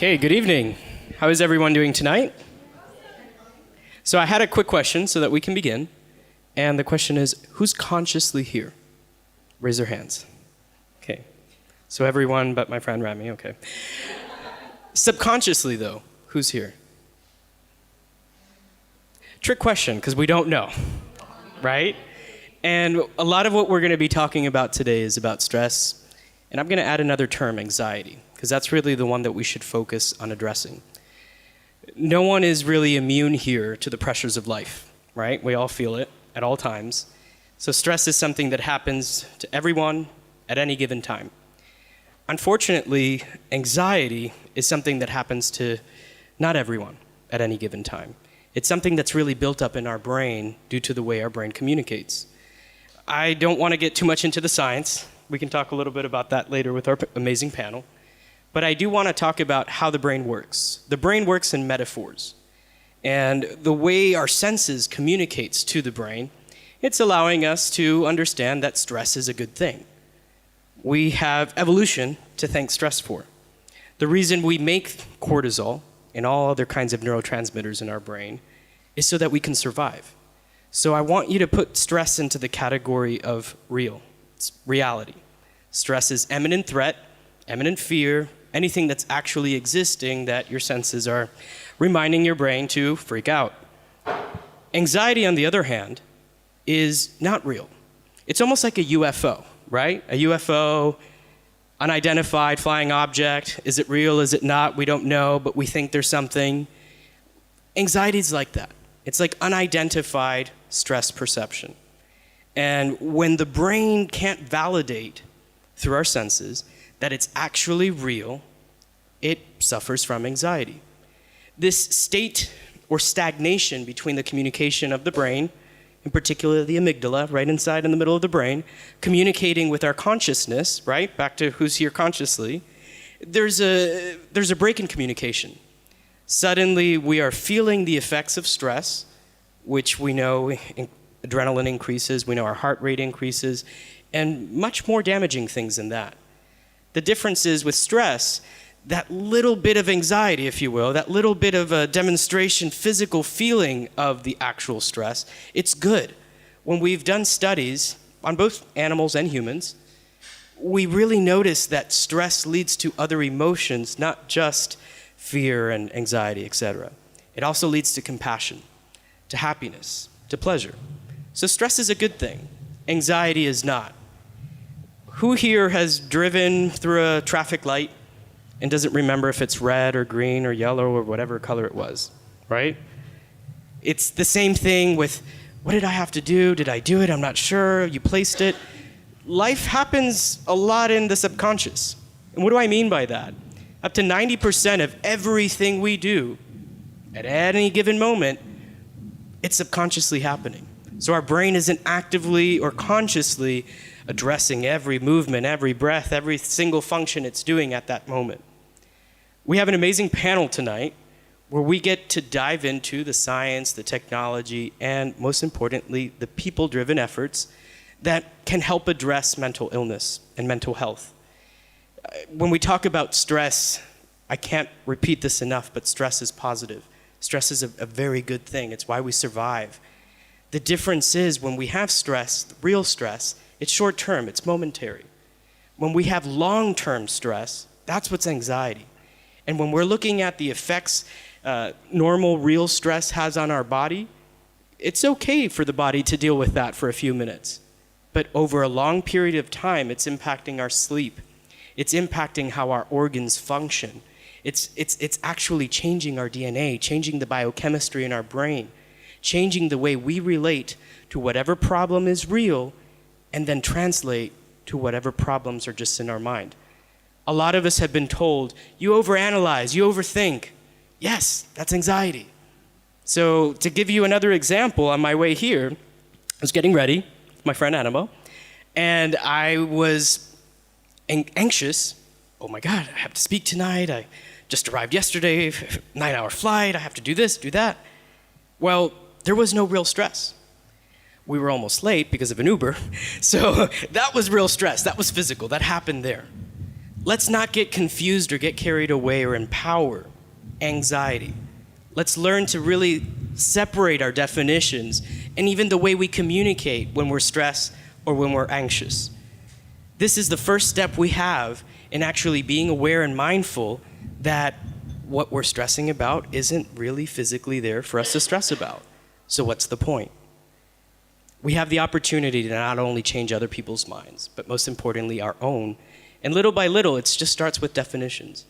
Okay, good evening. How is everyone doing tonight? So I had a quick question so that we can begin. And the question is, who's consciously here? Raise your hands. Okay. So everyone but my friend Rami, okay. Subconsciously though, who's here? Trick question, because we don't know, right? And a lot of what we're going to be talking about today is about stress. And I'm going to add another term, anxiety, because that's really the one that we should focus on addressing. No one is really immune here to the pressures of life, right? We all feel it at all times. So stress is something that happens to everyone at any given time. Unfortunately, anxiety is something that happens to not everyone at any given time. It's something that's really built up in our brain due to the way our brain communicates. I don't want to get too much into the science. We can talk a little bit about that later with our amazing panel. But I do want to talk about how the brain works. The brain works in metaphors. And the way our senses communicates to the brain, it's allowing us to understand that stress is a good thing. We have evolution to thank stress for. The reason we make cortisol and all other kinds of neurotransmitters in our brain is so that we can survive. So I want you to put stress into the category of real. It's reality. Stress is imminent threat, imminent fear, anything that's actually existing that your senses are reminding your brain to freak out. Anxiety, on the other hand, is not real. It's almost like a UFO, right? A UFO, unidentified flying object. Is it real? Is it not? We don't know, but we think there's something. Anxiety is like that. It's like unidentified stress perception. And when the brain can't validate through our senses that it's actually real, it suffers from anxiety. This state or stagnation between the communication of the brain, in particular the amygdala, right inside in the middle of the brain, communicating with our consciousness, right? Back to who's here consciously. There's a break in communication. Suddenly we are feeling the effects of stress, which we know adrenaline increases, we know our heart rate increases, and much more damaging things than that. The difference is with stress, that little bit of anxiety, if you will, that little bit of a demonstration, physical feeling of the actual stress, it's good. When we've done studies on both animals and humans, we really notice that stress leads to other emotions, not just fear and anxiety, etc. It also leads to compassion, to happiness, to pleasure. So stress is a good thing. Anxiety is not. Who here has driven through a traffic light and doesn't remember if it's red or green or yellow or whatever color it was, right? It's the same thing with, what did I have to do? Did I do it? I'm not sure. You placed it. Life happens a lot in the subconscious. And what do I mean by that? Up to 90% of everything we do at any given moment, it's subconsciously happening. So our brain isn't actively or consciously addressing every movement, every breath, every single function it's doing at that moment. We have an amazing panel tonight where we get to dive into the science, the technology, and most importantly, the people-driven efforts that can help address mental illness and mental health. When we talk about stress, I can't repeat this enough, but stress is positive. Stress is a very good thing. It's why we survive. The difference is when we have stress, real stress, it's short-term, it's momentary. When we have long-term stress, that's what's anxiety. And when we're looking at the effects normal, real stress has on our body, it's okay for the body to deal with that for a few minutes. But over a long period of time, it's impacting our sleep. It's impacting how our organs function. It's actually changing our DNA, changing the biochemistry in our brain, changing the way we relate to whatever problem is real and then translate to whatever problems are just in our mind. A lot of us have been told, you overanalyze, you overthink. Yes, that's anxiety. So to give you another example, on my way here, I was getting ready with my friend Animo, and I was anxious. Oh my God, I have to speak tonight. I just arrived yesterday, 9-hour flight. I have to do this, do that. Well, there was no real stress. We were almost late because of an Uber. So that was real stress. That was physical. That happened there. let's not get confused or get carried away or empower anxiety. Let's learn to really separate our definitions and even the way we communicate when we're stressed or when we're anxious. This is the first step we have in actually being aware and mindful that what we're stressing about isn't really physically there for us to stress about. So what's the point? We have the opportunity to not only change other people's minds, but most importantly, our own. And little by little, it just starts with definitions.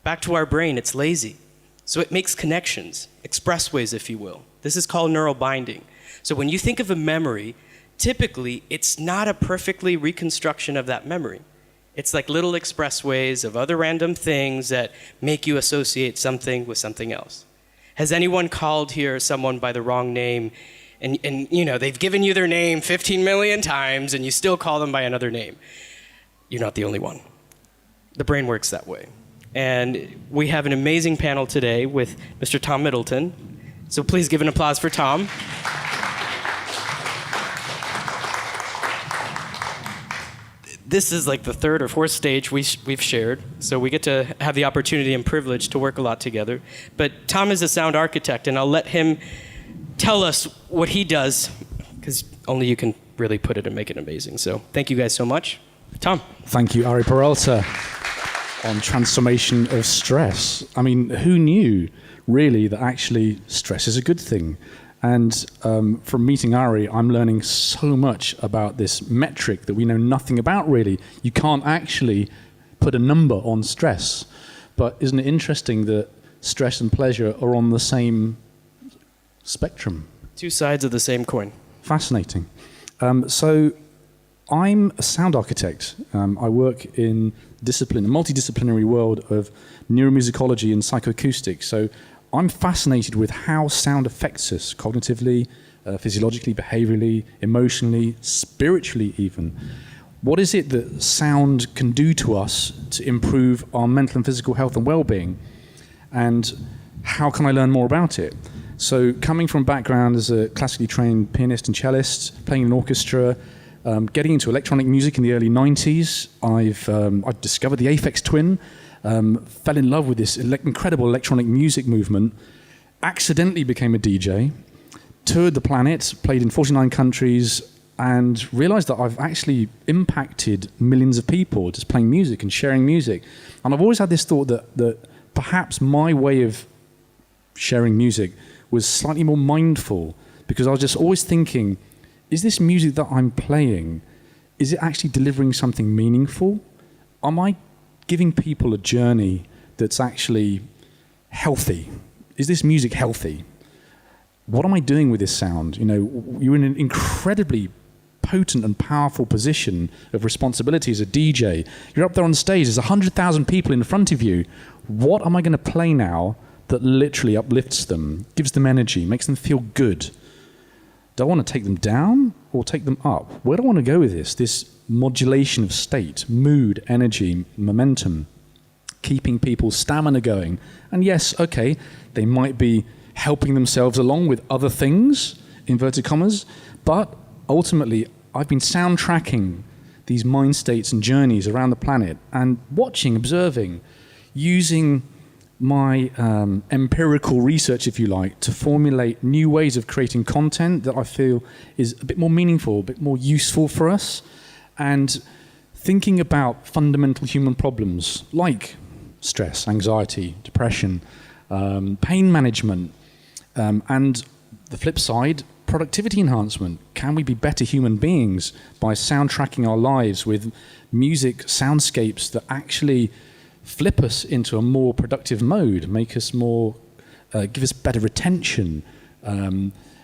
Back to our brain, it's lazy. So it makes connections, expressways, if you will. This is called neural binding. So when you think of a memory, typically, it's not a perfectly reconstruction of that memory. It's like little expressways of other random things that make you associate something with something else. Has anyone called here someone by the wrong name and you know, they've given you their name 15 million times and you still call them by another name? You're not the only one. The brain works that way. And we have an amazing panel today with Mr. Tom Middleton. So please give an applause for Tom. This is like the third or fourth stage we've shared, so we get to have the opportunity and privilege to work a lot together. But Tom is a sound architect, and I'll let him tell us what he does, because only you can really put it and make it amazing. So thank you guys so much. Tom. Thank you, Ari Peralta, on transformation of stress. I mean, who knew, really, that actually stress is a good thing? And from meeting Ari, I'm learning so much about this metric that we know nothing about, really. You can't actually put a number on stress. But isn't it interesting that stress and pleasure are on the same spectrum? Two sides of the same coin. Fascinating. So I'm a sound architect. I work in a multidisciplinary world of neuromusicology and psychoacoustics. So I'm fascinated with how sound affects us cognitively, physiologically, behaviorally, emotionally, spiritually even. What is it that sound can do to us to improve our mental and physical health and well-being? And how can I learn more about it? So coming from a background as a classically trained pianist and cellist, playing in an orchestra, getting into electronic music in the early 90s, I've discovered the Aphex Twin, fell in love with this incredible electronic music movement, accidentally became a DJ, toured the planet, played in 49 countries, and realized that I've actually impacted millions of people just playing music and sharing music. And I've always had this thought that perhaps my way of sharing music was slightly more mindful, because I was just always thinking, is this music that I'm playing, is it actually delivering something meaningful? Am I giving people a journey that's actually healthy? Is this music healthy? What am I doing with this sound? You know, you're in an incredibly potent and powerful position of responsibility as a DJ. You're up there on stage, there's 100,000 people in front of you. What am I going to play now that literally uplifts them, gives them energy, makes them feel good? Do I want to take them down or take them up? Where do I want to go with this? This modulation of state, mood, energy, momentum, keeping people's stamina going. And yes, okay, they might be helping themselves along with other things, inverted commas, but ultimately I've been soundtracking these mind states and journeys around the planet and watching, observing, using my empirical research, if you like, to formulate new ways of creating content that I feel is a bit more meaningful, a bit more useful for us, and thinking about fundamental human problems like stress, anxiety, depression, pain management, and the flip side, productivity enhancement. Can we be better human beings by soundtracking our lives with music soundscapes that actually flip us into a more productive mode, make us more, give us better retention,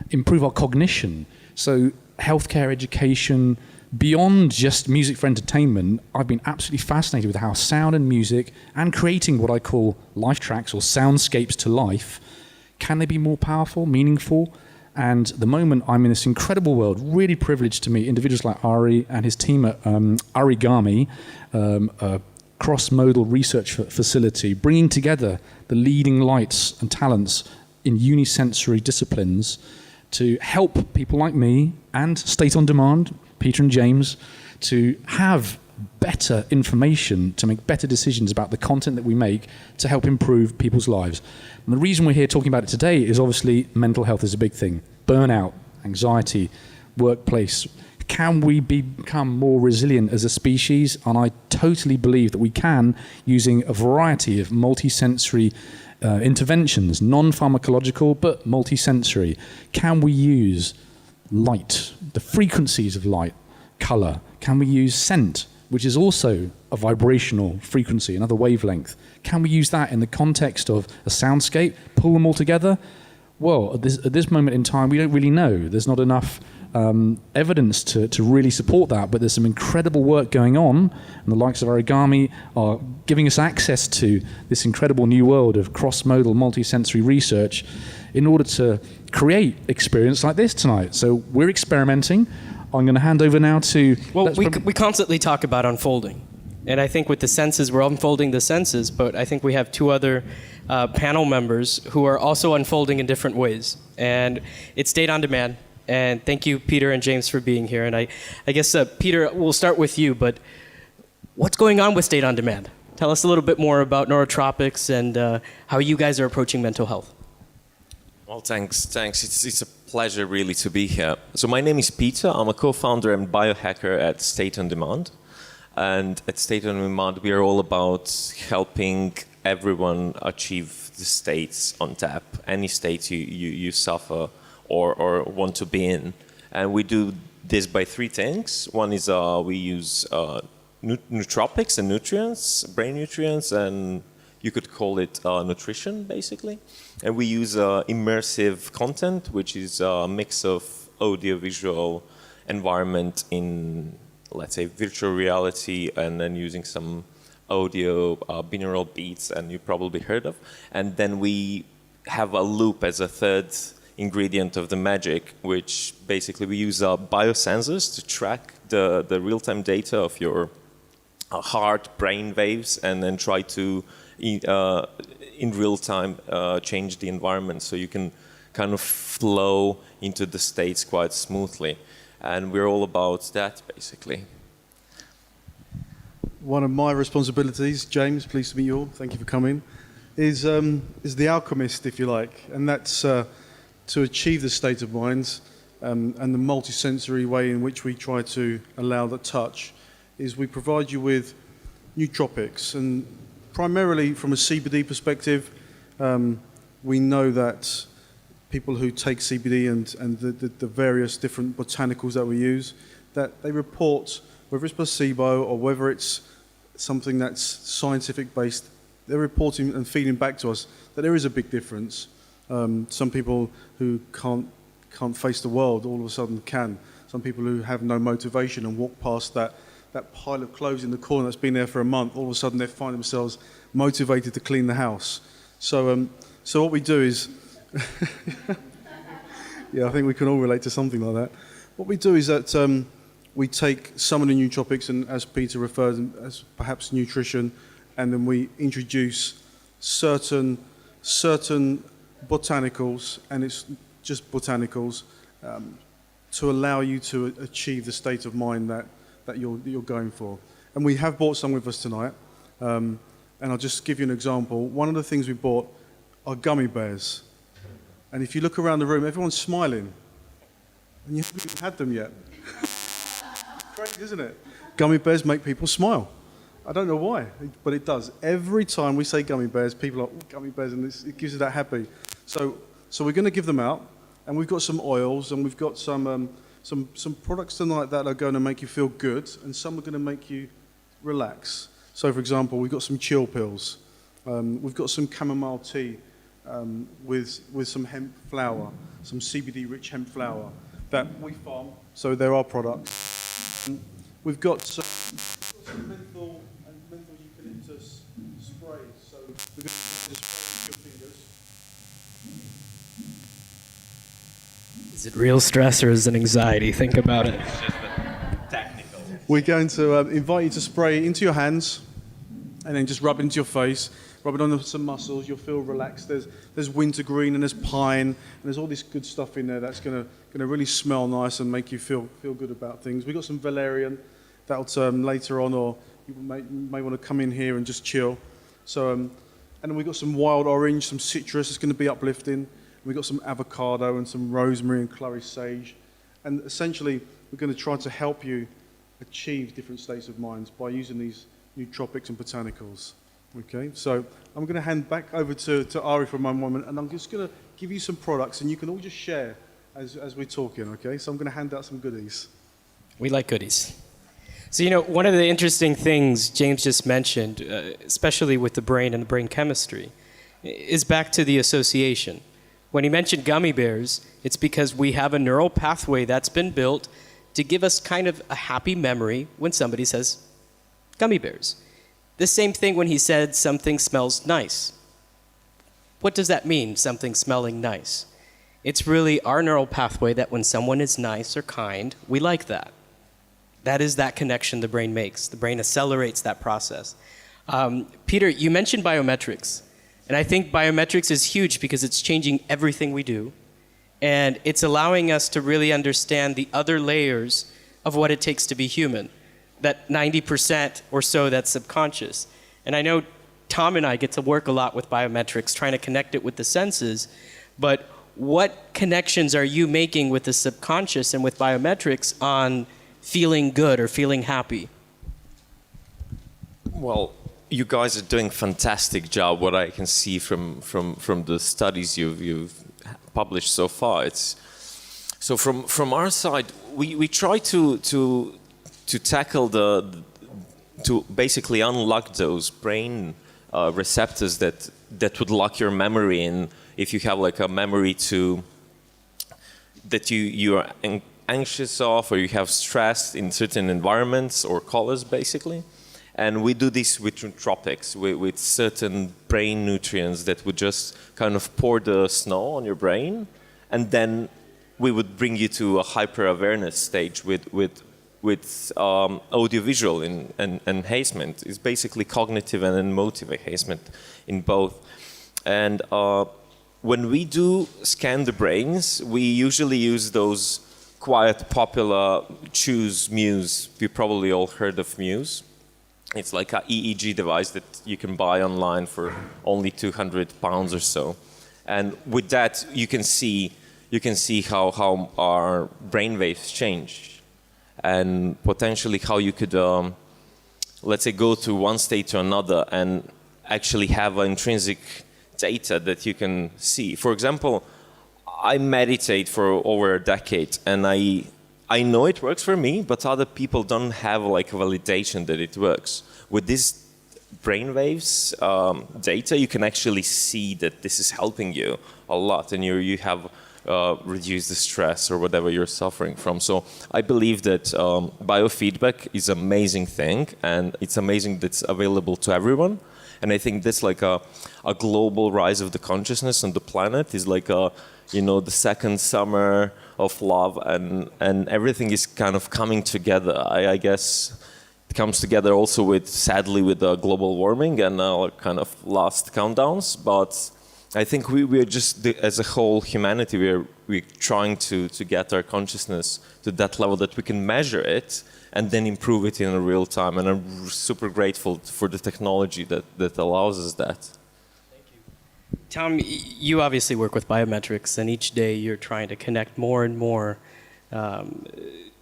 improve our cognition? So healthcare, education, beyond just music for entertainment, I've been absolutely fascinated with how sound and music and creating what I call life tracks or soundscapes to life, can they be more powerful, meaningful? And at the moment, I'm in this incredible world, really privileged to meet individuals like Ari and his team at Arigami, a cross-modal research facility, bringing together the leading lights and talents in unisensory disciplines to help people like me and State on Demand, Peter and James, to have better information to make better decisions about the content that we make to help improve people's lives. And the reason we're here talking about it today is obviously mental health is a big thing. Burnout, anxiety, workplace. Can we become more resilient as a species? And I totally believe that we can, using a variety of multisensory interventions, non-pharmacological but multisensory. Can we use light, the frequencies of light, color? Can we use scent, which is also a vibrational frequency, another wavelength? Can we use that in the context of a soundscape, pull them all together? Well, at this moment in time, we don't really know. There's not enough evidence to really support that, but there's some incredible work going on, and the likes of Arigami are giving us access to this incredible new world of cross-modal multisensory research in order to create experience like this tonight. So we're experimenting. I'm going to hand over now to... Well, we constantly talk about unfolding. And I think with the senses, we're unfolding the senses, but I think we have two other panel members who are also unfolding in different ways. And it's StateOnDemand. And thank you, Peter and James, for being here. And I guess, Peter, we'll start with you, but what's going on with StateOnDemand? Tell us a little bit more about neurotropics and how you guys are approaching mental health. Well, thanks. It's a pleasure, really, to be here. So my name is Peter. I'm a co-founder and biohacker at StateOnDemand. And at StateOnDemand, we are all about helping everyone achieve the states on tap, any state you suffer or want to be in. And we do this by three things. One is we use nootropics and nutrients, brain nutrients, and you could call it nutrition, basically. And we use immersive content, which is a mix of audio-visual environment in, let's say, virtual reality, and then using some audio binaural beats, and you probably heard of. And then we have a loop as a third ingredient of the magic, which basically we use biosensors to track the real-time data of your heart, brain waves, and then try to, in real time, change the environment so you can kind of flow into the states quite smoothly. And we're all about that, basically. One of my responsibilities, James, pleased to meet you all, thank you for coming, is the alchemist, if you like, and that's to achieve the state of mind and the multisensory way in which we try to allow the touch is we provide you with nootropics, and primarily from a CBD perspective, we know that people who take CBD and the various different botanicals that we use, that they report, whether it's placebo or whether it's something that's scientific based, they're reporting and feeding back to us that there is a big difference. Some people who can't face the world all of a sudden can. Some people who have no motivation and walk past that pile of clothes in the corner that's been there for a month, all of a sudden they find themselves motivated to clean the house. So what we do is, yeah, I think we can all relate to something like that. What we do is that we take some of the nootropics, and as Peter referred, as perhaps nutrition, and then we introduce certain botanicals, and it's just botanicals, to allow you to achieve the state of mind that you're going for. And we have brought some with us tonight, and I'll just give you an example. One of the things we bought are gummy bears. And if you look around the room, everyone's smiling. And you haven't even had them yet. Crazy, isn't it? Gummy bears make people smile. I don't know why, but it does. Every time we say gummy bears, people are, oh, gummy bears, and it gives you that happy. So we're going to give them out, and we've got some oils, and we've got some products tonight that are going to make you feel good, and some are going to make you relax. So, for example, we've got some chill pills. We've got some chamomile tea with some hemp flower, some CBD-rich hemp flower that we farm. So there are products. We've got some menthol and menthol eucalyptus spray. So we're going to just spray with your fingers. Is it real stress or is it anxiety? Think about it. It's just technical. We're going to invite you to spray into your hands and then just rub it into your face. Rub it on some muscles, you'll feel relaxed. There's wintergreen and there's pine, and there's all this good stuff in there that's gonna really smell nice and make you feel good about things. We've got some valerian, that'll later on, or you may want to come in here and just chill. So, and then we've got some wild orange, some citrus. It's going to be uplifting. We've got some avocado and some rosemary and clary sage. And essentially, we're going to try to help you achieve different states of mind by using these nootropics and botanicals. Okay, so I'm going to hand back over to Ari for a moment, and I'm just going to give you some products, and you can all just share as we're talking, okay? So I'm going to hand out some goodies. We like goodies. So, one of the interesting things James just mentioned, especially with the brain and the brain chemistry, is back to the association. When he mentioned gummy bears, it's because we have a neural pathway that's been built to give us kind of a happy memory when somebody says gummy bears. The same thing when he said something smells nice. What does that mean, something smelling nice? It's really our neural pathway that when someone is nice or kind, we like that. That is that connection the brain makes. The brain accelerates that process. Peter, you mentioned biometrics. And I think biometrics is huge because it's changing everything we do. And it's allowing us to really understand the other layers of what it takes to be human. That 90% or so that's subconscious. And I know Tom and I get to work a lot with biometrics, trying to connect it with the senses. But what connections are you making with the subconscious and with biometrics on feeling good or feeling happy? Well, you guys are doing a fantastic job. What I can see from the studies you've published so far, so from our side, we try to tackle to basically unlock those brain receptors that would lock your memory in. If you have like a memory that you are anxious of, or you have stress in certain environments or colors, basically. And we do this with nootropics, with certain brain nutrients that would just kind of pour the snow on your brain, and then we would bring you to a hyper-awareness stage with audiovisual enhancement. It's basically cognitive and emotive enhancement in both. And when we do scan the brains, we usually use those quite popular Choose Muse. You probably all heard of Muse. It's like an EEG device that you can buy online for only £200 or so. And with that, you can see how our brain waves change, and potentially how you could, let's say, go to one state to another and actually have intrinsic data that you can see. For example, I meditate for over a decade, and I know it works for me, but other people don't have like a validation that it works. With this brainwaves data, you can actually see that this is helping you a lot, and you have reduced the stress or whatever you're suffering from. So I believe that biofeedback is an amazing thing, and it's amazing that it's available to everyone. And I think that's like a global rise of the consciousness on the planet. Is like the second summer of love, and everything is kind of coming together. I guess it comes together also sadly with global warming and our kind of last countdowns. But I think we're just, as a whole humanity, we're trying to get our consciousness to that level that we can measure it and then improve it in real time. And I'm super grateful for the technology that allows us that. Tom, you obviously work with biometrics, and each day you're trying to connect more and more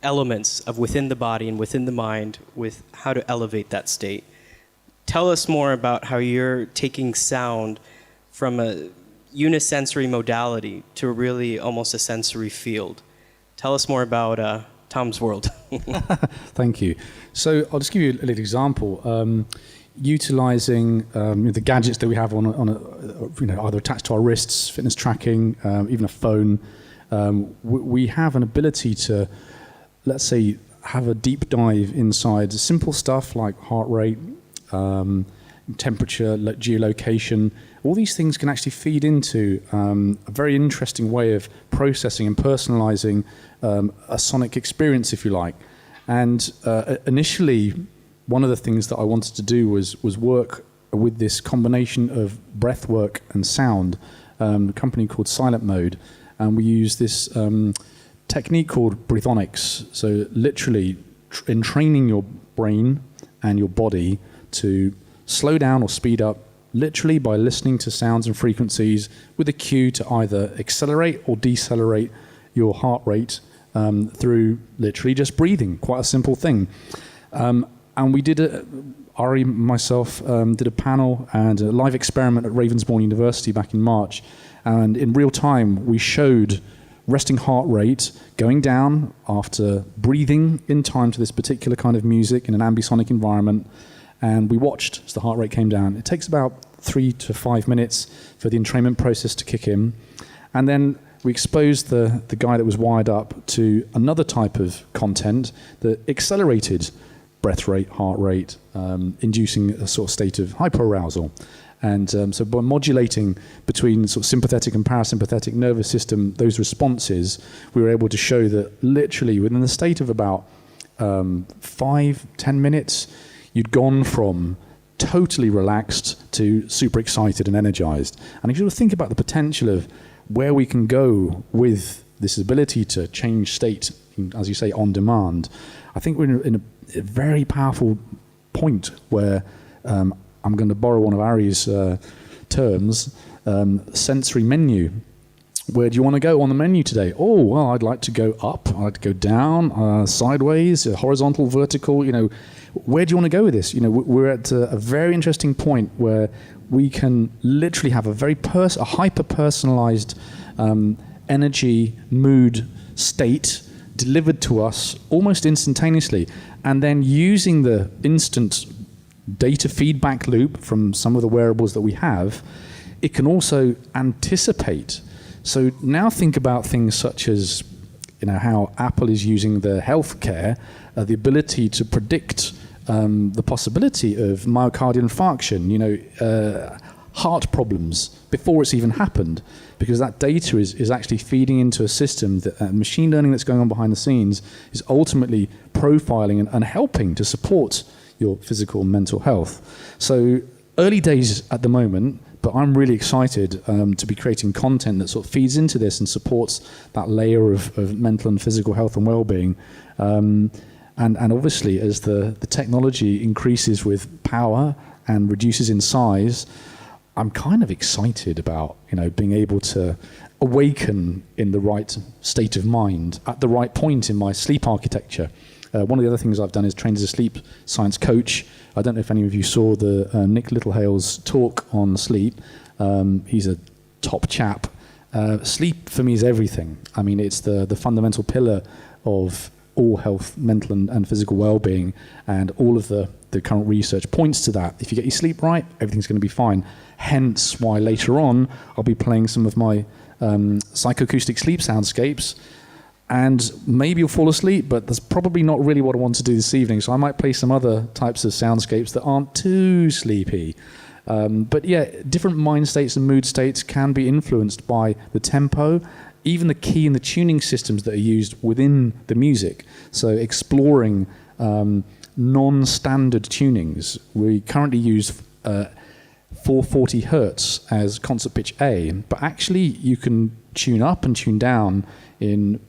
elements of within the body and within the mind with how to elevate that state. Tell us more about how you're taking sound from a unisensory modality to really almost a sensory field. Tell us more about Tom's world. Thank you. So I'll just give you a little example. Utilizing the gadgets that we have on either attached to our wrists, fitness tracking, even a phone, we have an ability to, let's say, have a deep dive inside simple stuff like heart rate, temperature, geolocation. All these things can actually feed into a very interesting way of processing and personalizing a sonic experience, if you like. And initially, one of the things that I wanted to do was work with this combination of breath work and sound, a company called Silent Mode. And we use this technique called breathonics. So literally, in training your brain and your body to slow down or speed up literally by listening to sounds and frequencies with a cue to either accelerate or decelerate your heart rate through literally just breathing. Quite a simple thing. And we did Ari, myself, did a panel and a live experiment at Ravensbourne University back in March. And in real time, we showed resting heart rate going down after breathing in time to this particular kind of music in an ambisonic environment. And we watched as the heart rate came down. It takes about 3 to 5 minutes for the entrainment process to kick in. And then we exposed the guy that was wired up to another type of content that accelerated breath rate, heart rate, inducing a sort of state of hyperarousal. And so by modulating between sort of sympathetic and parasympathetic nervous system, those responses, we were able to show that literally within the state of about 5-10 minutes, you'd gone from totally relaxed to super excited and energized. And if you sort of think about the potential of where we can go with this ability to change state, as you say, on demand, I think we're in a very powerful point where I'm going to borrow one of Ari's terms, sensory menu. Where do you want to go on the menu today? Oh, well, I'd like to go up, I'd like to go down, sideways, horizontal, vertical, where do you want to go with this? We're at a very interesting point where we can literally have a very a hyper-personalized energy, mood, state delivered to us almost instantaneously. And then using the instant data feedback loop from some of the wearables that we have, it can also anticipate. So now think about things such as how Apple is using their healthcare, the ability to predict the possibility of myocardial infarction, heart problems before it's even happened, because that data is actually feeding into a system that machine learning that's going on behind the scenes is ultimately profiling and helping to support your physical and mental health. So early days at the moment, but I'm really excited to be creating content that sort of feeds into this and supports that layer of mental and physical health and well-being. And obviously, as the technology increases with power and reduces in size, I'm kind of excited about being able to awaken in the right state of mind at the right point in my sleep architecture. One of the other things I've done is trained as a sleep science coach. I don't know if any of you saw the Nick Littlehale's talk on sleep. He's a top chap. Sleep for me is everything. I mean, it's the fundamental pillar of all health, mental and physical well-being, and all of the current research points to that. If you get your sleep right, everything's going to be fine. Hence why later on I'll be playing some of my psychoacoustic sleep soundscapes, and maybe you'll fall asleep, but that's probably not really what I want to do this evening. So I might play some other types of soundscapes that aren't too sleepy. But yeah, different mind states and mood states can be influenced by the tempo, even the key and the tuning systems that are used within the music. So exploring non-standard tunings. We currently use 440 hertz as concert pitch A, but actually you can tune up and tune down in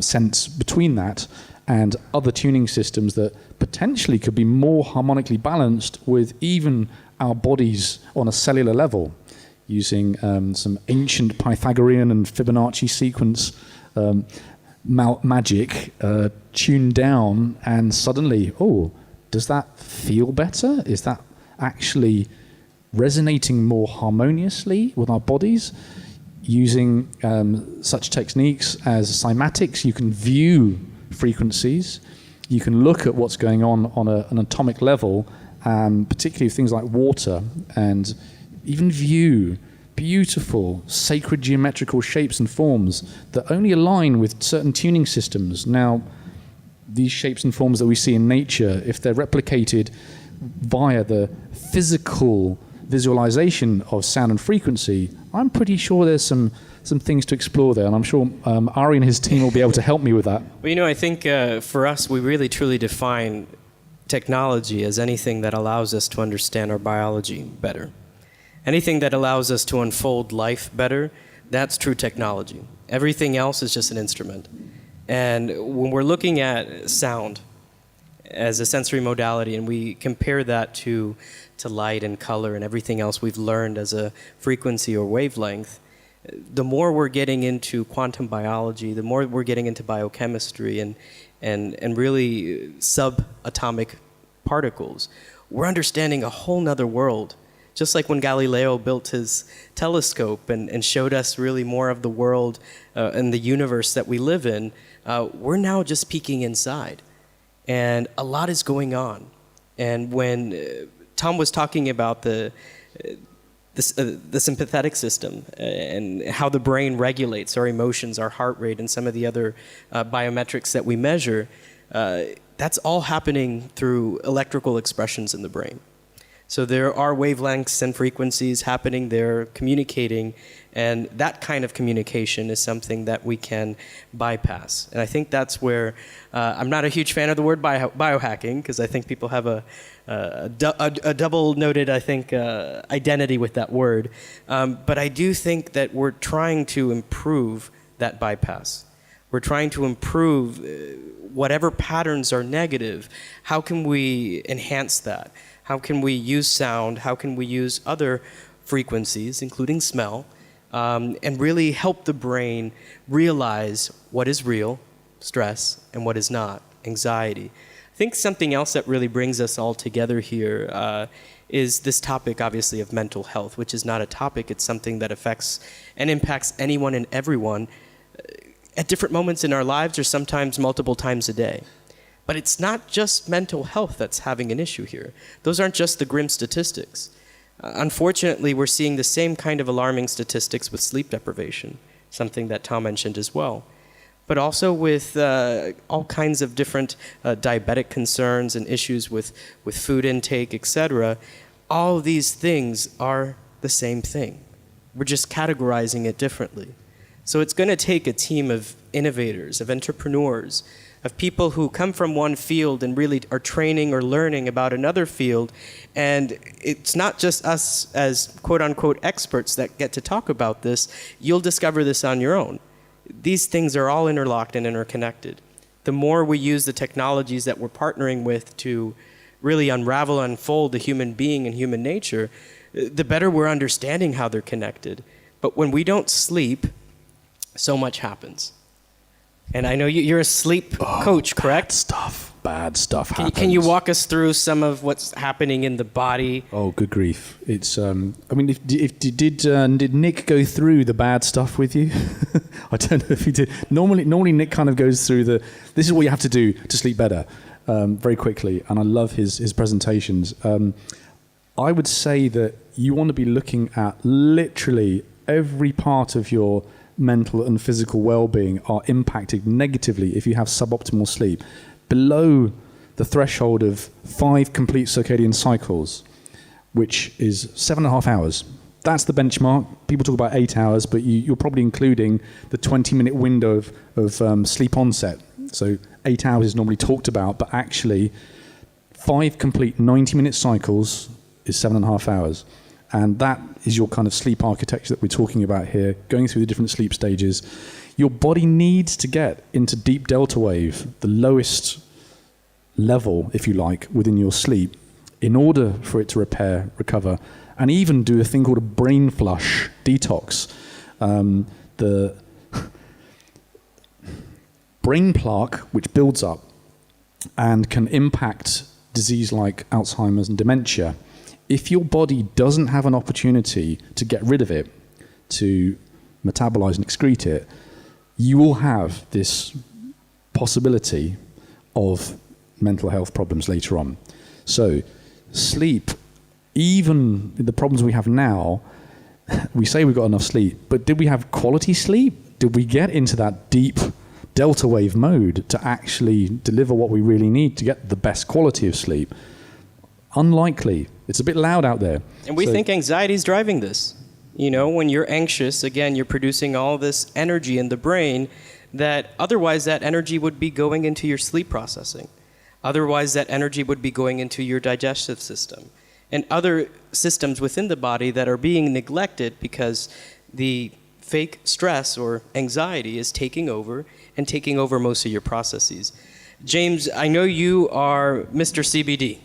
sense between that and other tuning systems that potentially could be more harmonically balanced with even our bodies on a cellular level, using some ancient Pythagorean and Fibonacci sequence magic tuned down, and suddenly, does that feel better? Is that actually resonating more harmoniously with our bodies? Using such techniques as cymatics, you can view frequencies, you can look at what's going on an atomic level, particularly things like water, and even view beautiful sacred geometrical shapes and forms that only align with certain tuning systems. Now, these shapes and forms that we see in nature, if they're replicated via the physical visualization of sound and frequency, I'm pretty sure there's some things to explore there, and I'm sure Ari and his team will be able to help me with that. Well, I think for us, we really truly define technology as anything that allows us to understand our biology better. Anything that allows us to unfold life better, that's true technology. Everything else is just an instrument. And when we're looking at sound, as a sensory modality, and we compare that to light and color and everything else we've learned as a frequency or wavelength, the more we're getting into quantum biology, the more we're getting into biochemistry and really subatomic particles, we're understanding a whole nother world. Just like when Galileo built his telescope and showed us really more of the world and the universe that we live in, we're now just peeking inside. And a lot is going on. And when Tom was talking about the sympathetic system and how the brain regulates our emotions, our heart rate, and some of the other biometrics that we measure, that's all happening through electrical expressions in the brain. So there are wavelengths and frequencies happening there, communicating, and that kind of communication is something that we can bypass. And I think that's where I'm not a huge fan of the word biohacking, because I think people have a double-noted, I think, identity with that word. But I do think that we're trying to improve that bypass. We're trying to improve whatever patterns are negative. How can we enhance that? How can we use sound? How can we use other frequencies, including smell, and really help the brain realize what is real, stress, and what is not, anxiety. I think something else that really brings us all together here is this topic, obviously, of mental health, which is not a topic. It's something that affects and impacts anyone and everyone at different moments in our lives, or sometimes multiple times a day. But it's not just mental health that's having an issue here. Those aren't just the grim statistics. Unfortunately, we're seeing the same kind of alarming statistics with sleep deprivation, something that Tom mentioned as well. But also with all kinds of different diabetic concerns and issues with food intake, etc. All of these things are the same thing. We're just categorizing it differently. So it's going to take a team of innovators, of entrepreneurs, of people who come from one field and really are training or learning about another field. And it's not just us as quote-unquote experts that get to talk about this. You'll discover this on your own. These things are all interlocked and interconnected. The more we use the technologies that we're partnering with to really unravel and unfold the human being and human nature, the better we're understanding how they're connected. But when we don't sleep, so much happens. And I know you're a sleep coach, correct? Bad stuff happens. Can you walk us through some of what's happening in the body? Oh, good grief! It's I mean, did Nick go through the bad stuff with you? I don't know if he did. Normally Nick kind of goes through this is what you have to do to sleep better, very quickly, and I love his presentations. I would say that you want to be looking at literally every part of your mental and physical well-being are impacted negatively if you have suboptimal sleep. Below the threshold of 5 complete circadian cycles, which is 7.5 hours. That's the benchmark. People talk about 8 hours, but you're probably including the 20-minute window of sleep onset. So 8 hours is normally talked about, but actually 5 complete 90-minute cycles is 7.5 hours. And that is your kind of sleep architecture that we're talking about here, going through the different sleep stages. Your body needs to get into deep delta wave, the lowest level, if you like, within your sleep, in order for it to repair, recover, and even do a thing called a brain flush detox. The brain plaque, which builds up and can impact disease like Alzheimer's and dementia. If your body doesn't have an opportunity to get rid of it, to metabolize and excrete it, you will have this possibility of mental health problems later on. So sleep, even the problems we have now, we say we've got enough sleep, but did we have quality sleep? Did we get into that deep delta wave mode to actually deliver what we really need to get the best quality of sleep? Unlikely. It's a bit loud out there. And we think anxiety is driving this. You know, when you're anxious, again, you're producing all this energy in the brain that otherwise that energy would be going into your sleep processing. Otherwise, that energy would be going into your digestive system and other systems within the body that are being neglected because the fake stress or anxiety is taking over and taking over most of your processes. James, I know you are Mr. CBD.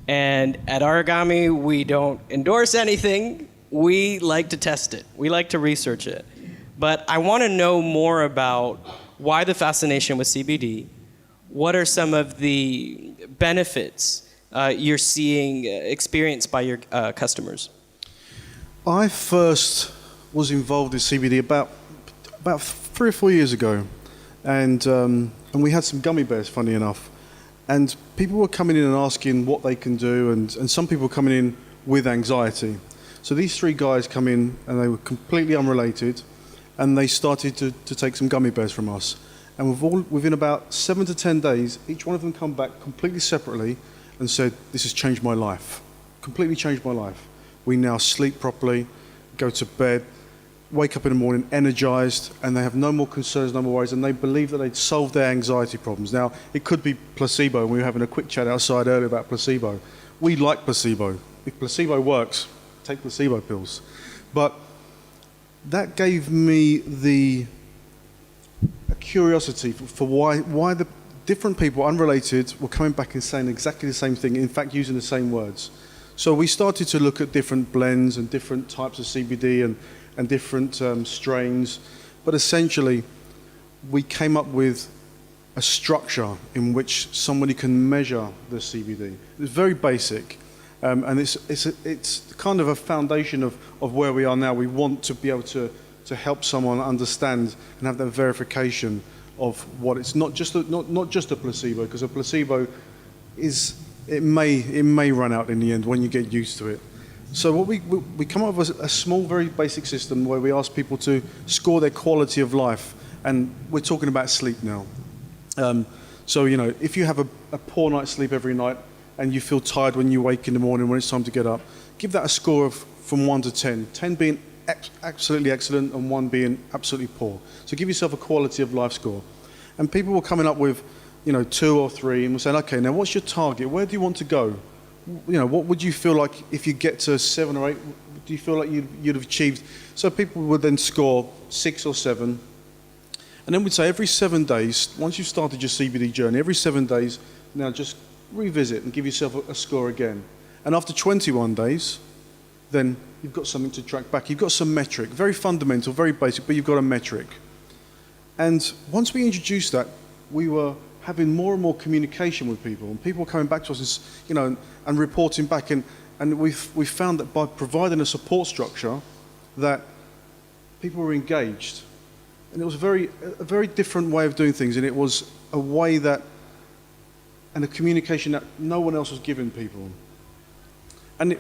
And at Arigami, we don't endorse anything. We like to test it. We like to research it. But I want to know more about why the fascination with CBD. What are some of the benefits you're seeing experienced by your customers? I first was involved in CBD about 3 or 4 years ago, and we had some gummy bears, funny enough, and people were coming in and asking what they can do, and some people coming in with anxiety. So these 3 guys come in, and they were completely unrelated, and they started to take some gummy bears from us. And within about 7 to 10 days, each one of them come back completely separately and said, "This has changed my life, completely changed my life. We now sleep properly, go to bed, wake up in the morning energized, and they have no more concerns, no more worries, and they believe that they'd solved their anxiety problems." Now, it could be placebo, and we were having a quick chat outside earlier about placebo. We like placebo. If placebo works, take placebo pills. But that gave me a curiosity for why the different people, unrelated, were coming back and saying exactly the same thing, in fact using the same words. So we started to look at different blends and different types of CBD and different strains, but essentially we came up with a structure in which somebody can measure the CBD. It's very basic, and it's kind of a foundation of where we are now. We want to be able to help someone understand and have that verification of what it's not just a placebo, because a placebo it may run out in the end when you get used to it. So what we come up with a small, very basic system where we ask people to score their quality of life, and we're talking about sleep now. So if you have a poor night's sleep every night and you feel tired when you wake in the morning when it's time to get up, give that a score from 1 to 10. 10 being absolutely excellent and 1 being absolutely poor. So give yourself a quality of life score. And people were coming up with 2 or 3, and we're saying, okay, now what's your target? Where do you want to go? What would you feel like if you get to 7 or 8? Do you feel like you'd have achieved? So people would then score 6 or 7. And then we'd say every 7 days, once you've started your CBD journey, every 7 days, now just revisit and give yourself a score again. And after 21 days, then you've got something to track back. You've got some metric, very fundamental, very basic, but you've got a metric. And once we introduced that, we were having more and more communication with people, and people were coming back to us, and reporting back, and we found that by providing a support structure, that people were engaged, and it was a very different way of doing things, and it was a way and a communication that no one else was giving people, and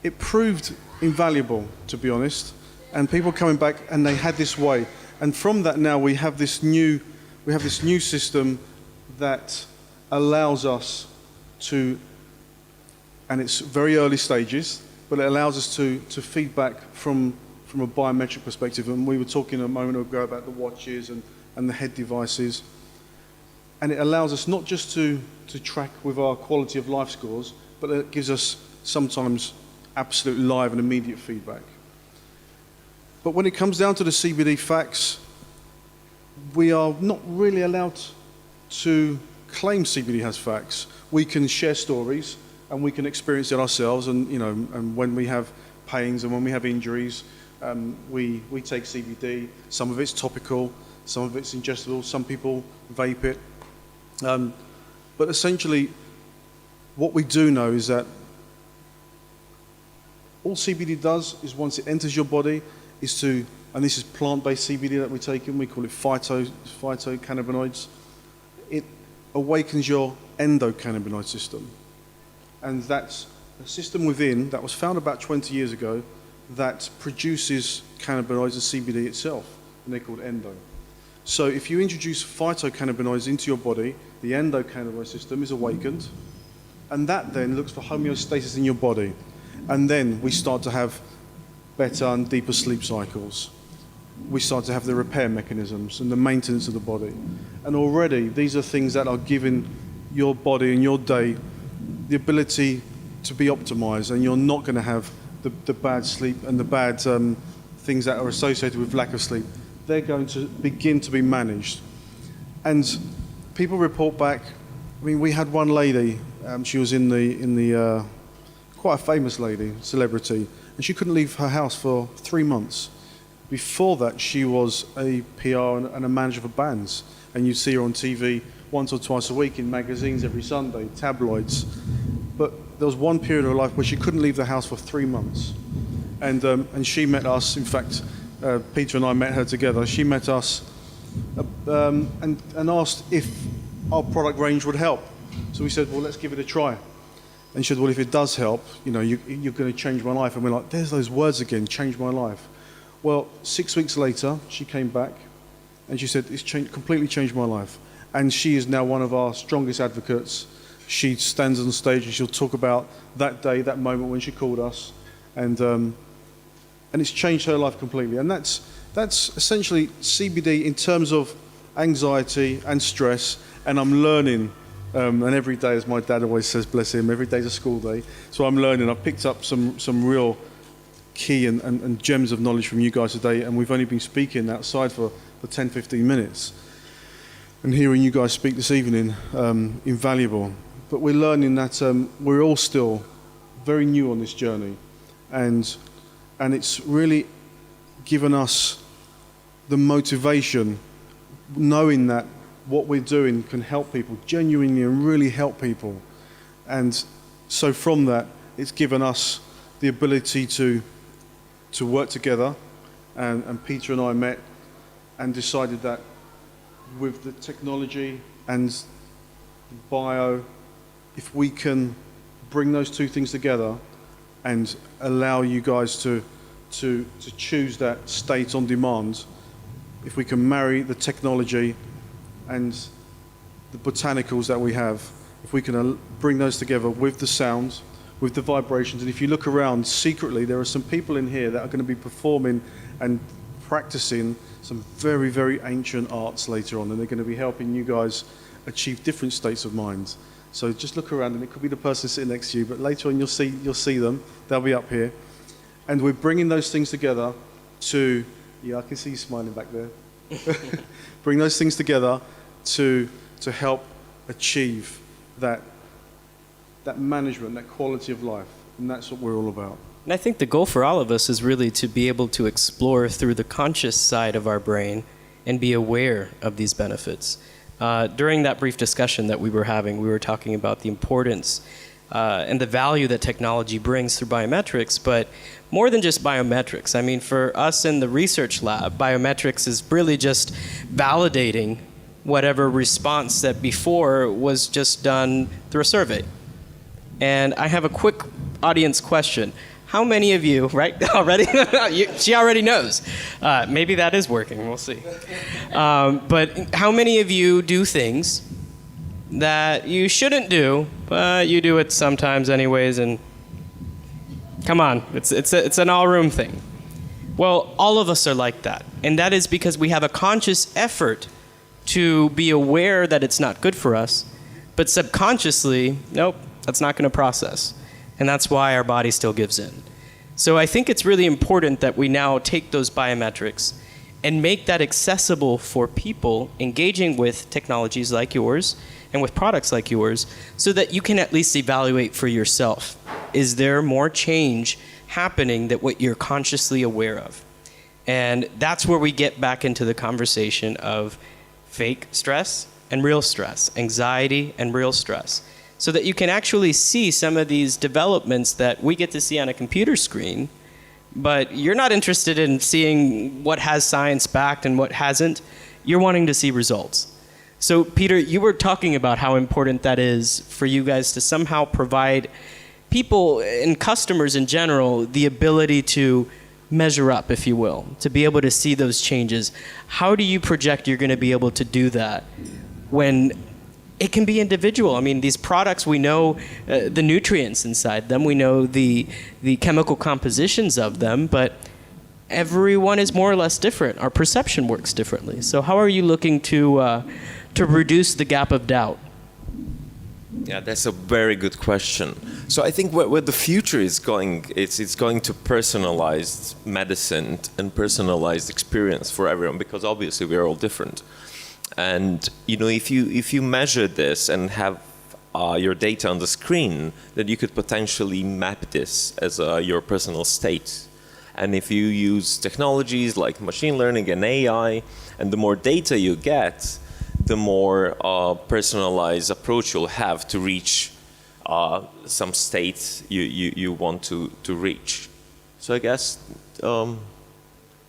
it proved invaluable, to be honest, and people coming back, and they had this way, and from that now we have this new system that allows us to, and it's very early stages, but it allows us to feedback from a biometric perspective. And we were talking a moment ago about the watches and the head devices. And it allows us not just to track with our quality of life scores, but it gives us sometimes absolute live and immediate feedback. But when it comes down to the CBD facts, we are not really allowed to claim CBD has facts. We can share stories and we can experience it ourselves, and and when we have pains and when we have injuries, we take CBD. Some of it's topical, some of it's ingestible, some people vape it. But essentially, what we do know is that all CBD does is, once it enters your body, is to, and this is plant-based CBD that we take in, we call it phytocannabinoids. It awakens your endocannabinoid system. And that's a system within that was found about 20 years ago that produces cannabinoids and CBD itself, and they're called endo. So if you introduce phytocannabinoids into your body, the endocannabinoid system is awakened, and that then looks for homeostasis in your body. And then we start to have better and deeper sleep cycles. We start to have the repair mechanisms and the maintenance of the body. And already these are things that are giving your body and your day the ability to be optimized, and you're not going to have the bad sleep and the bad things that are associated with lack of sleep. They're going to begin to be managed. And people report back. I mean, we had one lady. She was in the quite a famous lady, celebrity, and she couldn't leave her house for 3 months. Before that, she was a PR and a manager for bands, and you'd see her on TV once or twice a week in magazines every Sunday, tabloids. But there was one period of her life where she couldn't leave the house for 3 months, and she met us. In fact, Peter and I met her together. She met us and asked if our product range would help. So we said, well, let's give it a try. And she said, well, if it does help, you're going to change my life. And we're like, there's those words again, change my life. Well, 6 weeks later, she came back and she said, it's completely changed my life. And she is now one of our strongest advocates. She stands on stage and she'll talk about that day, that moment when she called us. And it's changed her life completely. And that's essentially CBD in terms of anxiety and stress. And I'm learning. And every day, as my dad always says, bless him, every day's a school day. So I'm learning. I've picked up some real key and gems of knowledge from you guys today. And we've only been speaking outside for 10, 15 minutes. And hearing you guys speak this evening, invaluable. But we're learning that we're all still very new on this journey. And it's really given us the motivation, knowing that what we're doing can help people, genuinely and really help people. And so from that, it's given us the ability to work together. And Peter and I met and decided that with the technology and the bio, if we can bring those two things together and allow you guys to choose that state on demand, if we can marry the technology and the botanicals that we have, if we can bring those together with the sound, with the vibrations. And if you look around, secretly, there are some people in here that are going to be performing and practicing some very, very ancient arts later on, and they're going to be helping you guys achieve different states of mind. So just look around, and it could be the person sitting next to you, but later on you'll see them. They'll be up here. And we're bringing those things together to, yeah, I can see you smiling back there. Bring those things together to help achieve that management, that quality of life. And that's what we're all about. And I think the goal for all of us is really to be able to explore through the conscious side of our brain and be aware of these benefits. During that brief discussion that we were having, we were talking about the importance and the value that technology brings through biometrics, but more than just biometrics. I mean, for us in the research lab, biometrics is really just validating whatever response that before was just done through a survey. And I have a quick audience question. How many of you, right, already? She already knows. Maybe that is working, we'll see. But how many of you do things that you shouldn't do, but you do it sometimes anyways, and come on, it's an all-room thing. Well, all of us are like that, and that is because we have a conscious effort to be aware that it's not good for us, but subconsciously, nope, that's not going to process. And that's why our body still gives in. So I think it's really important that we now take those biometrics and make that accessible for people engaging with technologies like yours and with products like yours, so that you can at least evaluate for yourself. Is there more change happening than what you're consciously aware of? And that's where we get back into the conversation of fake stress and real stress, anxiety and real stress, so that you can actually see some of these developments that we get to see on a computer screen, but you're not interested in seeing what has science backed and what hasn't. You're wanting to see results. So Peter, you were talking about how important that is for you guys to somehow provide people and customers in general the ability to measure up, if you will, to be able to see those changes. How do you project you're going to be able to do that when it can be individual? I mean, these products, we know the nutrients inside them, we know the chemical compositions of them, but everyone is more or less different. Our perception works differently. So how are you looking to reduce the gap of doubt? Yeah, that's a very good question. So I think where the future is going, it's going to personalized medicine and personalized experience for everyone, because obviously we're all different. And if you measure this and have your data on the screen, then you could potentially map this as your personal state. And if you use technologies like machine learning and AI, and the more data you get, the more personalized approach you'll have to reach some state you want to reach. So I guess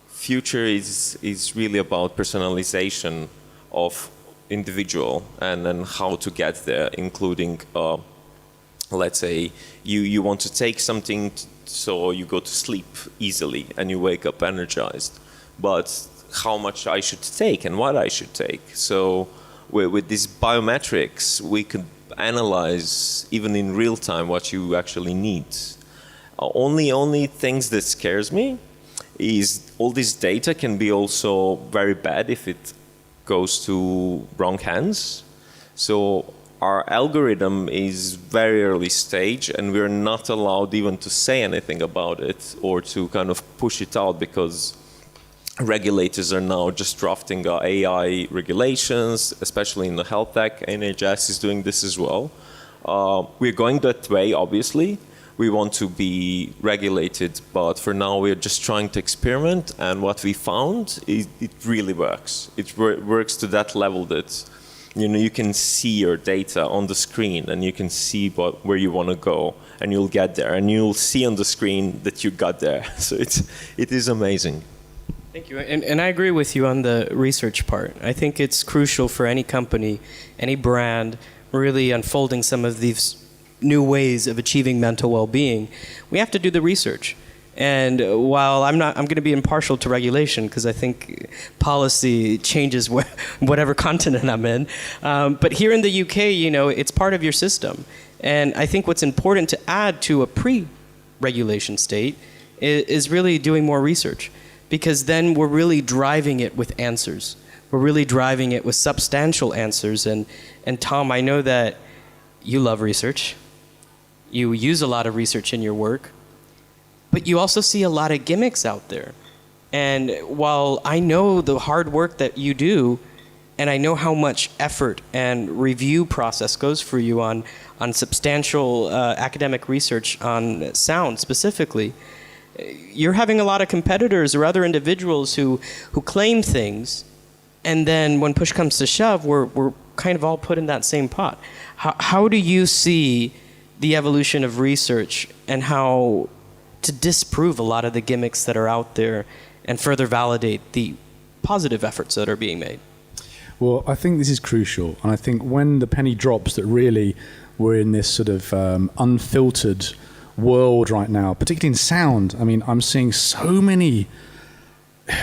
future is really about personalization of individual and then how to get there, including let's say you want to take something so you go to sleep easily and you wake up energized, but how much I should take and what I should take. So with these biometrics, we could analyze even in real time what you actually need. Only things that scares me is all this data can be also very bad if it goes to wrong hands. So our algorithm is very early stage and we're not allowed even to say anything about it or to kind of push it out, because regulators are now just drafting AI regulations, especially in the health tech. NHS is doing this as well. We're going that way, obviously. We want to be regulated, but for now we're just trying to experiment, and what we found is it really works. It works to that level that you can see your data on the screen and you can see where you want to go, and you'll get there, and you'll see on the screen that you got there. So it is amazing. Thank you. And I agree with you on the research part. I think it's crucial for any company, any brand, really unfolding some of these new ways of achieving mental well-being. We have to do the research. And while I'm going to be impartial to regulation, because I think policy changes whatever continent I'm in. But here in the UK, it's part of your system. And I think what's important to add to a pre-regulation state is really doing more research, because then we're really driving it with answers. We're really driving it with substantial answers. And Tom, I know that you love research. You use a lot of research in your work, but you also see a lot of gimmicks out there. And while I know the hard work that you do, and I know how much effort and review process goes for you on substantial academic research on sound specifically, you're having a lot of competitors or other individuals who claim things, and then when push comes to shove, we're kind of all put in that same pot. How do you see the evolution of research and how to disprove a lot of the gimmicks that are out there and further validate the positive efforts that are being made? Well, I think this is crucial. And I think when the penny drops that really we're in this sort of unfiltered world right now, particularly in sound, I mean, I'm seeing so many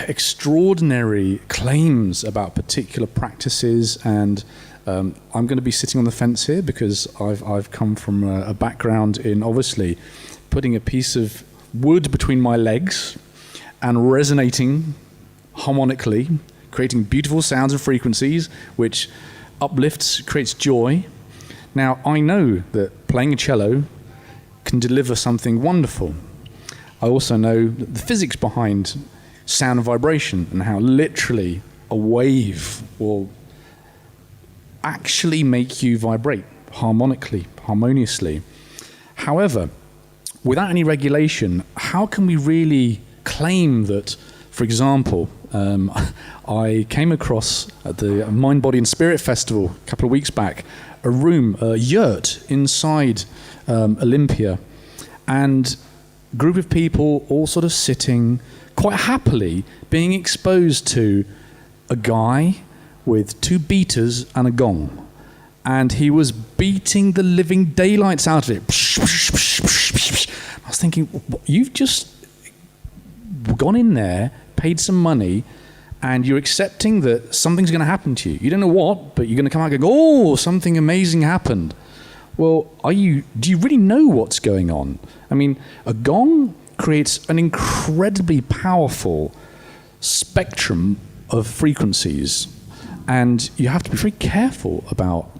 extraordinary claims about particular practices, and I'm going to be sitting on the fence here because I've come from a background in obviously putting a piece of wood between my legs and resonating harmonically, creating beautiful sounds and frequencies which uplifts, creates joy. Now, I know that playing a cello can deliver something wonderful. I also know the physics behind sound and vibration and how literally a wave will actually make you vibrate harmonically, harmoniously. However, without any regulation, how can we really claim that, for example, I came across at the Mind, Body and Spirit Festival a couple of weeks back, a yurt inside Olympia, and a group of people all sort of sitting quite happily being exposed to a guy with two beaters and a gong, and he was beating the living daylights out of it. I was thinking, you've just gone in there, paid some money, and you're accepting that something's going to happen to you. You don't know what, but you're going to come out and go, oh, something amazing happened. Well, do you really know what's going on? I mean, a gong creates an incredibly powerful spectrum of frequencies, and you have to be very careful about,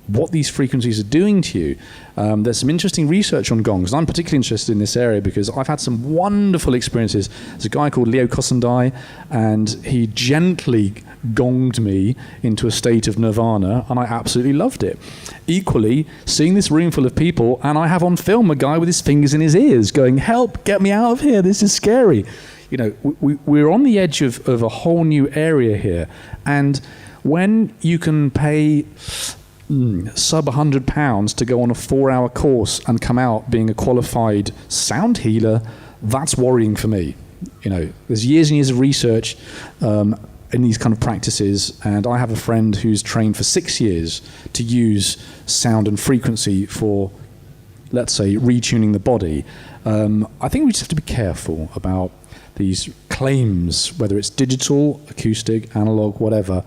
what these frequencies are doing to you. There's some interesting research on gongs, and I'm particularly interested in this area because I've had some wonderful experiences. There's a guy called Leo Kosandai, and he gently gonged me into a state of nirvana, and I absolutely loved it. Equally, seeing this room full of people, and I have on film a guy with his fingers in his ears going, "Help, get me out of here, this is scary." You know, we're on the edge of a whole new area here, and when you can pay sub £100 to go on a 4-hour course and come out being a qualified sound healer, that's worrying for me. You know, there's years and years of research in these kind of practices, and I have a friend who's trained for 6 years to use sound and frequency for, let's say, retuning the body. I think we just have to be careful about these claims, whether it's digital, acoustic, analog, whatever,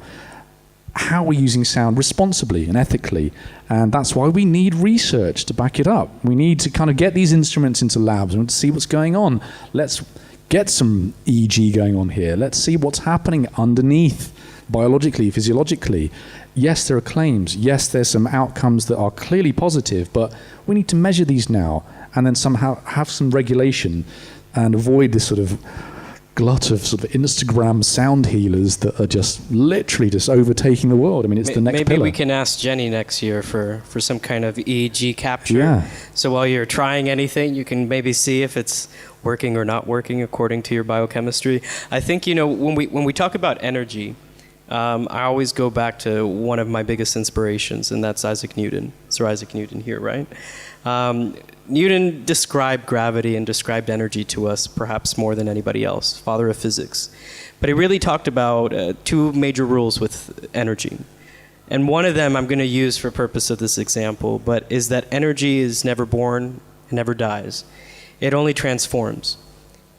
how we're using sound responsibly and ethically. And that's why we need research to back it up. We need to kind of get these instruments into labs and see what's going on. Let's get some EEG going on here. Let's see what's happening underneath, biologically, physiologically. Yes, there are claims. Yes, there's some outcomes that are clearly positive, but we need to measure these now and then somehow have some regulation and avoid this sort of glut of sort of Instagram sound healers that are just literally just overtaking the world. I mean, it's the next maybe pillar. We can ask Jenny next year for some kind of EEG capture. Yeah. So while you're trying anything, you can maybe see if it's working or not working according to your biochemistry. I think, you know, when we talk about energy, I always go back to one of my biggest inspirations, and that's Isaac Newton. Sir Isaac Newton here, right? Newton described gravity and described energy to us perhaps more than anybody else, father of physics. But he really talked about two major rules with energy. And one of them I'm going to use for purpose of this example, but is that energy is never born and never dies. It only transforms.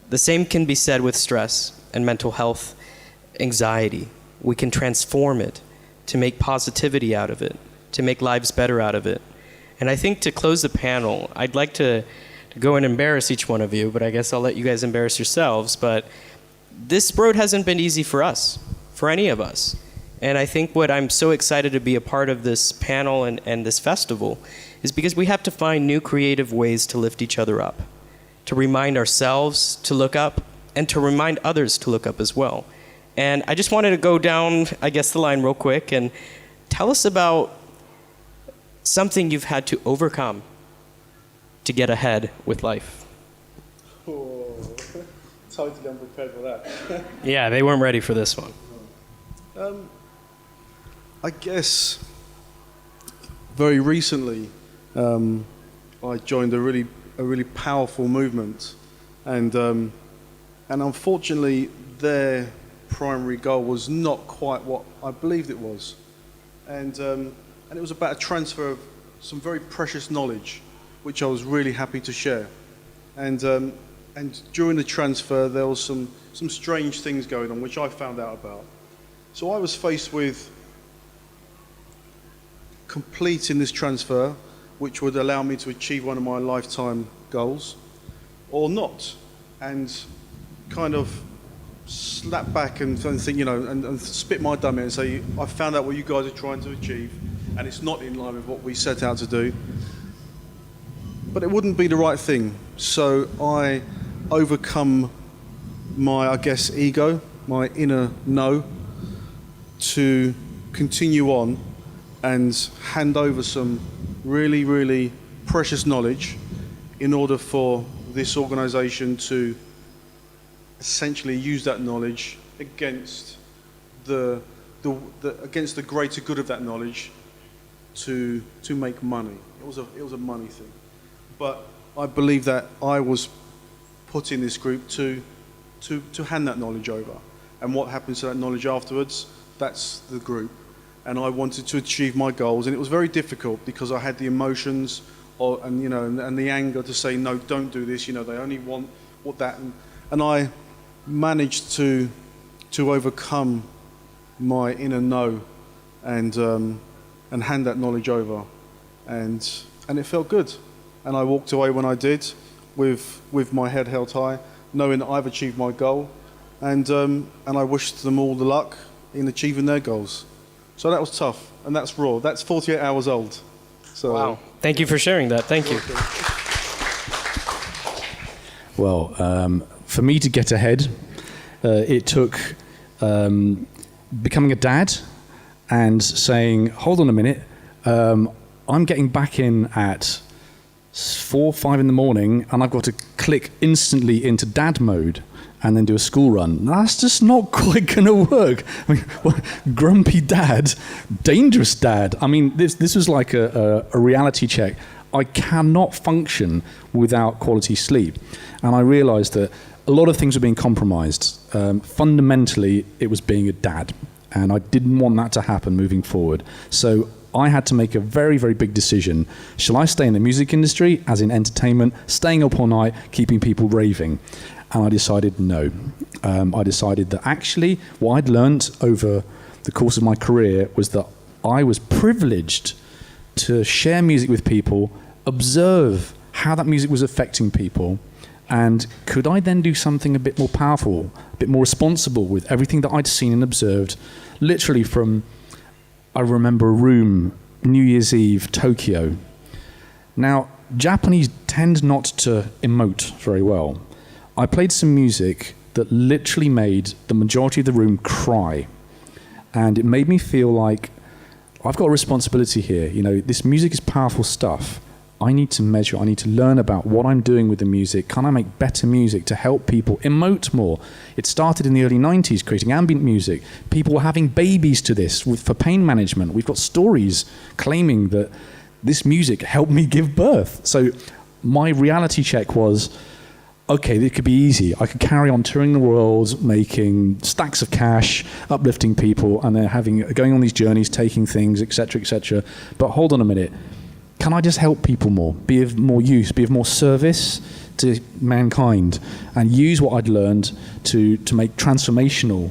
The same can be said with stress and mental health, anxiety. We can transform it to make positivity out of it, to make lives better out of it. And I think to close the panel, I'd like to go and embarrass each one of you, but I guess I'll let you guys embarrass yourselves. But this road hasn't been easy for us, for any of us. And I think what I'm so excited to be a part of this panel and this festival is because we have to find new creative ways to lift each other up, to remind ourselves to look up, and to remind others to look up as well. And I just wanted to go down, I guess, the line real quick and tell us about something you've had to overcome to get ahead with life. Oh, totally unprepared for that. Yeah, they weren't ready for this one. I guess very recently I joined a really powerful movement, and unfortunately their primary goal was not quite what I believed it was, and it was about a transfer of some very precious knowledge, which I was really happy to share. And during the transfer, there was some strange things going on, which I found out about. So I was faced with completing this transfer, which would allow me to achieve one of my lifetime goals, or not, and kind of slap back and think, you know, and spit my dummy and say, I found out what you guys are trying to achieve, and it's not in line with what we set out to do. But it wouldn't be the right thing. So I overcome my, I guess, ego, my inner no, to continue on and hand over some really, really precious knowledge in order for this organization to essentially use that knowledge against against the greater good of that knowledge to make money. It was a money thing. But I believe that I was put in this group to hand that knowledge over. And what happens to that knowledge afterwards, that's the group. And I wanted to achieve my goals, and it was very difficult because I had the emotions and the anger to say, no, don't do this, you know, they only want what that, and I managed to overcome my inner no and hand that knowledge over, and it felt good. And I walked away when I did with my head held high, knowing that I've achieved my goal, and I wished them all the luck in achieving their goals. So that was tough, and that's raw. That's 48 hours old. So, Wow. Thank you for sharing that. Thank you. Well, for me to get ahead, it took becoming a dad and saying, hold on a minute, I'm getting back in at 4 or 5 in the morning and I've got to click instantly into dad mode and then do a school run. That's just not quite going to work. I mean, grumpy dad, dangerous dad. I mean, this was like a reality check. I cannot function without quality sleep. And I realized that a lot of things were being compromised. Fundamentally, it was being a dad. And I didn't want that to happen moving forward. So I had to make a very, very big decision. Shall I stay in the music industry, as in entertainment, staying up all night, keeping people raving? And I decided no. I decided that actually what I'd learned over the course of my career was that I was privileged to share music with people, observe how that music was affecting people, and could I then do something a bit more powerful, a bit more responsible with everything that I'd seen and observed, literally from, I remember a room, New Year's Eve, Tokyo. Now, Japanese tend not to emote very well. I played some music that literally made the majority of the room cry. And it made me feel like I've got a responsibility here. You know, this music is powerful stuff. I need to measure, I need to learn about what I'm doing with the music. Can I make better music to help people emote more? It started in the early 90s, creating ambient music. People were having babies to this for pain management. We've got stories claiming that this music helped me give birth. So my reality check was, okay, it could be easy. I could carry on touring the world, making stacks of cash, uplifting people, and then going on these journeys, taking things, etc., etc. But hold on a minute. Can I just help people more, be of more use, be of more service to mankind, and use what I'd learned to make transformational,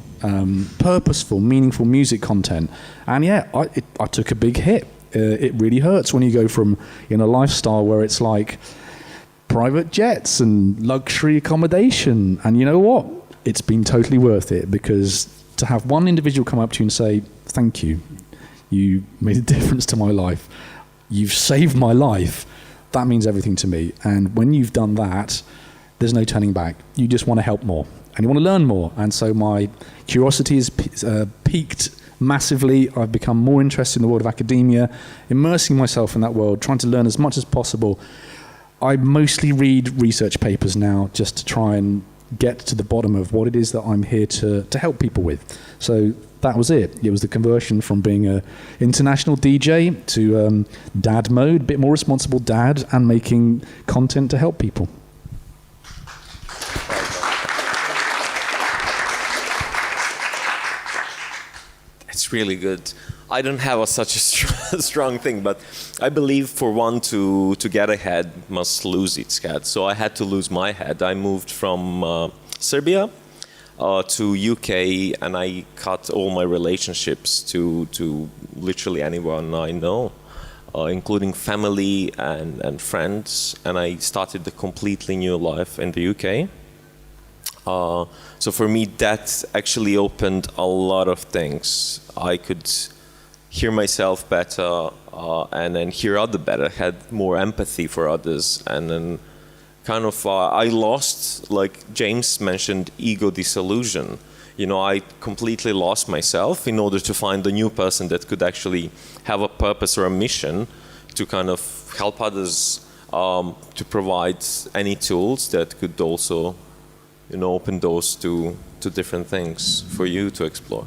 purposeful, meaningful music content? And yeah, I took a big hit. It really hurts when you go from a lifestyle where it's like private jets and luxury accommodation. And you know what? It's been totally worth it, because to have one individual come up to you and say, thank you, you made a difference to my life. You've saved my life. That means everything to me. And when you've done that, there's no turning back. You just want to help more and you want to learn more. And so my curiosity has peaked massively. I've become more interested in the world of academia, immersing myself in that world, trying to learn as much as possible. I mostly read research papers now just to try and get to the bottom of what it is that I'm here to help people with. So that was it. It was the conversion from being an international DJ to dad mode, a bit more responsible dad, and making content to help people. It's really good. I don't have such a strong thing, but I believe for one to get ahead must lose its head. So I had to lose my head. I moved from Serbia to UK, and I cut all my relationships to literally anyone I know, including family and friends, and I started a completely new life in the UK. So for me, that actually opened a lot of things. I could hear myself better, and then hear others better, had more empathy for others, and then kind of I lost, like James mentioned, ego disillusion. I completely lost myself in order to find a new person that could actually have a purpose or a mission to kind of help others, to provide any tools that could also open doors to different things for you to explore.